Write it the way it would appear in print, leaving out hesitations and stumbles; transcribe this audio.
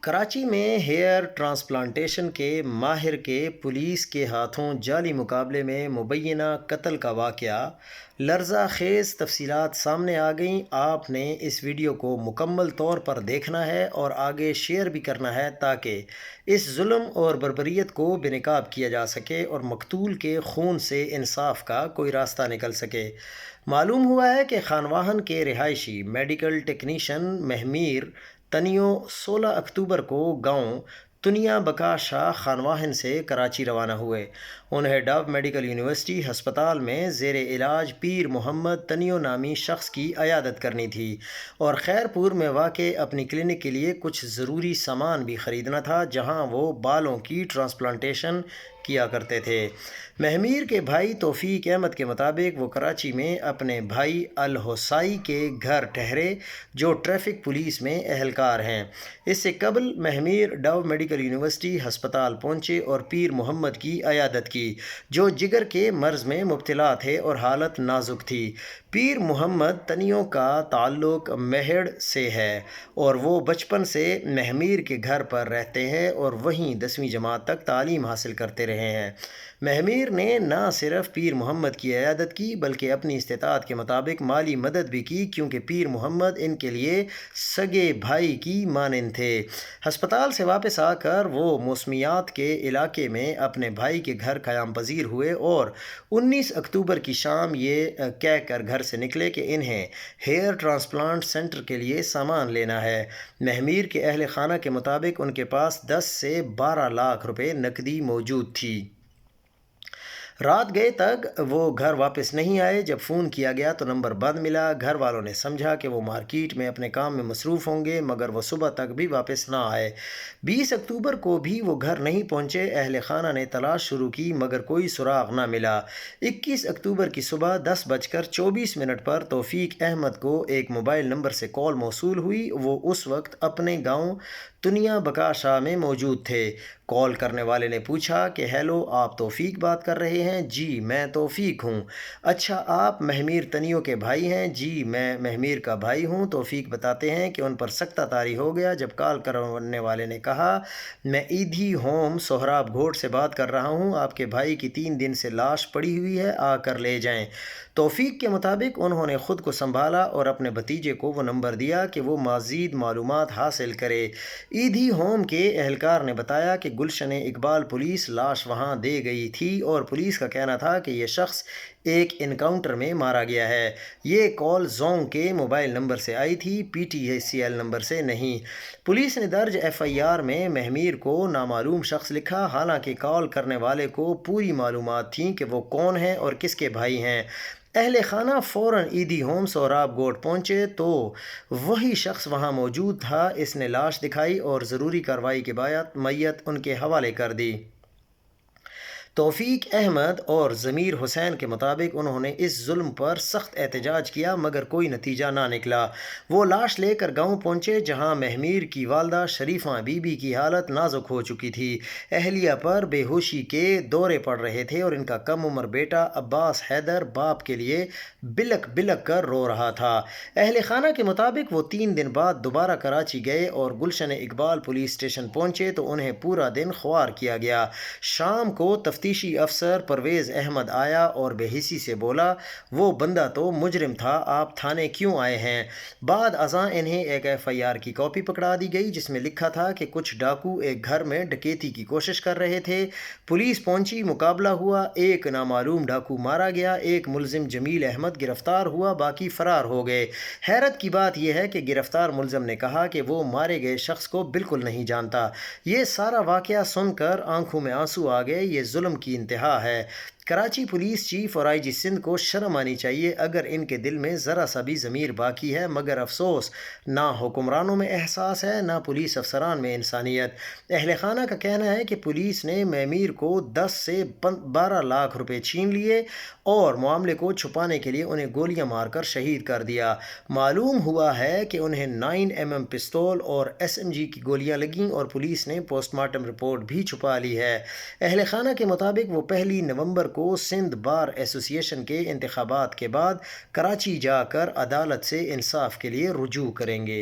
کراچی میں hair transplantation کے ماہر کے پولیس کے ہاتھوں جعلی مقابلے میں مبینہ قتل کا واقعہ لرزہ خیز تفصیلات سامنے آ گئیں۔ آپ نے اس ویڈیو کو مکمل طور پر دیکھنا ہے اور آگے شیئر بھی کرنا ہے تاکہ اس ظلم اور بربریت کو بے نقاب کیا جا سکے اور مقتول کے خون سے انصاف کا کوئی راستہ نکل سکے۔ معلوم ہوا ہے کہ خانواہن کے رہائشی میڈیکل ٹیکنیشین مہمیر تنیو 16 اکتوبر کو گاؤں تنیا بکا شاہ خانواہن سے کراچی روانہ ہوئے۔ انہیں ڈاو میڈیکل یونیورسٹی ہسپتال میں زیر علاج پیر محمد تنیو نامی شخص کی عیادت کرنی تھی اور خیر پور میں واقع اپنی کلینک کے لیے کچھ ضروری سامان بھی خریدنا تھا جہاں وہ بالوں کی ٹرانسپلانٹیشن کیا کرتے تھے۔ مہمیر کے بھائی توفیق احمد کے مطابق وہ کراچی میں اپنے بھائی الحصائی کے گھر ٹھہرے جو ٹریفک پولیس میں اہلکار ہیں۔ اس سے قبل مہمیر ڈاو میڈیکل یونیورسٹی ہسپتال پہنچے اور پیر محمد کی عیادت کی جو جگر کے مرض میں مبتلا تھے اور حالت نازک تھی۔ پیر محمد تنیو کا تعلق میہڑ سے ہے اور وہ بچپن سے مہمیر کے گھر پر رہتے ہیں اور وہیں 10ویں جماعت تک تعلیم حاصل کرتے رہے ہیں۔ مہمیر نے نہ صرف پیر محمد کی عیادت کی بلکہ اپنی استطاعت کے مطابق مالی مدد بھی کی کیونکہ پیر محمد ان کے لیے سگے بھائی کی مانند تھے۔ ہسپتال سے واپس آ کر وہ موسمیات کے علاقے میں اپنے بھائی کے گھر قیام پذیر ہوئے اور 19 اکتوبر کی شام یہ کہہ کر گھر سے نکلے کہ انہیں ہیئر ٹرانسپلانٹ سینٹر کے لیے سامان لینا ہے۔ مہمیر کے اہل خانہ کے مطابق ان کے پاس 10 سے 12 لاکھ روپے نقدی موجود تھی۔ رات گئے تک وہ گھر واپس نہیں آئے۔ جب فون کیا گیا تو نمبر بند ملا۔ گھر والوں نے سمجھا کہ وہ مارکیٹ میں اپنے کام میں مصروف ہوں گے مگر وہ صبح تک بھی واپس نہ آئے۔ 20 اکتوبر کو بھی وہ گھر نہیں پہنچے۔ اہل خانہ نے تلاش شروع کی مگر کوئی سراغ نہ ملا۔ 21 اکتوبر کی صبح 10:24 پر توفیق احمد کو ایک موبائل نمبر سے کال موصول ہوئی۔ وہ اس وقت اپنے گاؤں تنیا بکا شاہ میں موجود تھے۔ کال کرنے والے نے پوچھا کہ ہیلو، آپ توفیق بات کر رہے ہیں؟ جی میں توفیق ہوں۔ اچھا، آپ مہمیر تنیو کے بھائی ہیں؟ جی میں مہمیر کا بھائی ہوں۔ توفیق بتاتے ہیں کہ ان پر سکتہ طاری ہو گیا جب کال کرنے والے نے کہا میں ایدھی ہوم سہراب گھوٹ سے بات کر رہا ہوں، آپ کے بھائی کی 3 دن سے لاش پڑی ہوئی ہے، آ کر لے جائیں۔ توفیق کے مطابق انہوں نے خود کو سنبھالا اور اپنے بھتیجے کو وہ نمبر دیا کہ وہ مزید معلومات حاصل کرے۔ ایدھی ہوم کے اہلکار نے بتایا کہ گلشن اقبال پولیس لاش وہاں دے گئی تھی اور پولیس کا کہنا تھا کہ یہ شخص ایک انکاؤنٹر میں مارا گیا ہے۔ یہ کال زونگ کے موبائل نمبر سے آئی تھی، PTCL نمبر سے نہیں۔ پولیس نے درج FIR میں مہمیر کو نامعلوم شخص لکھا، حالانکہ کال کرنے والے کو پوری معلومات تھیں کہ وہ کون ہیں اور کس کے بھائی ہیں۔ اہل خانہ فوراً ایدھی ہوم سہراب گھوٹ پہنچے تو وہی شخص وہاں موجود تھا۔ اس نے لاش دکھائی اور ضروری کارروائی کے بعد میت ان کے حوالے کر دی۔ توفیق احمد اور ضمیر حسین کے مطابق انہوں نے اس ظلم پر سخت احتجاج کیا مگر کوئی نتیجہ نہ نکلا۔ وہ لاش لے کر گاؤں پہنچے جہاں مہمیر کی والدہ شریفہ بی بی کی حالت نازک ہو چکی تھی۔ اہلیہ پر بے ہوشی کے دورے پڑ رہے تھے اور ان کا کم عمر بیٹا عباس حیدر باپ کے لیے بلک بلک کر رو رہا تھا۔ اہل خانہ کے مطابق وہ 3 دن بعد دوبارہ کراچی گئے اور گلشن اقبال پولیس اسٹیشن پہنچے تو انہیں پورا دن خوار کیا گیا۔ شام کو تفتیشی افسر پرویز احمد آیا اور بے حسی سے بولا وہ بندہ تو مجرم تھا، آپ تھانے کیوں آئے ہیں؟ بعد ازاں انہیں ایک FIR کی کاپی پکڑا دی گئی جس میں لکھا تھا کہ کچھ ڈاکو ایک گھر میں ڈکیتی کی کوشش کر رہے تھے۔ پولیس پہنچی، مقابلہ ہوا، ایک نامعلوم ڈاکو مارا گیا، ایک ملزم جمیل احمد گرفتار ہوا، باقی فرار ہو گئے۔ حیرت کی بات یہ ہے کہ گرفتار ملزم نے کہا کہ وہ مارے گئے شخص کو بالکل نہیں جانتا۔ یہ سارا واقعہ سن کر آنکھوں میں آنسو آ گئے۔ یہ ظلم کی انتہا ہے۔ کراچی پولیس چیف اور IG سندھ کو شرم آنی چاہیے اگر ان کے دل میں ذرا سا بھی ضمیر باقی ہے، مگر افسوس نہ حکمرانوں میں احساس ہے نہ پولیس افسران میں انسانیت۔ اہل خانہ کا کہنا ہے کہ پولیس نے مہمیر کو 10 سے 12 لاکھ روپے چھین لیے اور معاملے کو چھپانے کے لیے انہیں گولیاں مار کر شہید کر دیا۔ معلوم ہوا ہے کہ انہیں 9mm پستول اور SMG کی گولیاں لگیں اور پولیس نے پوسٹ مارٹم رپورٹ بھی چھپا لی ہے۔ اہل خانہ کے مطابق وہ 1 نومبر کو سندھ بار ایسوسی ایشن کے انتخابات کے بعد کراچی جا کر عدالت سے انصاف کے لیے رجوع کریں گے۔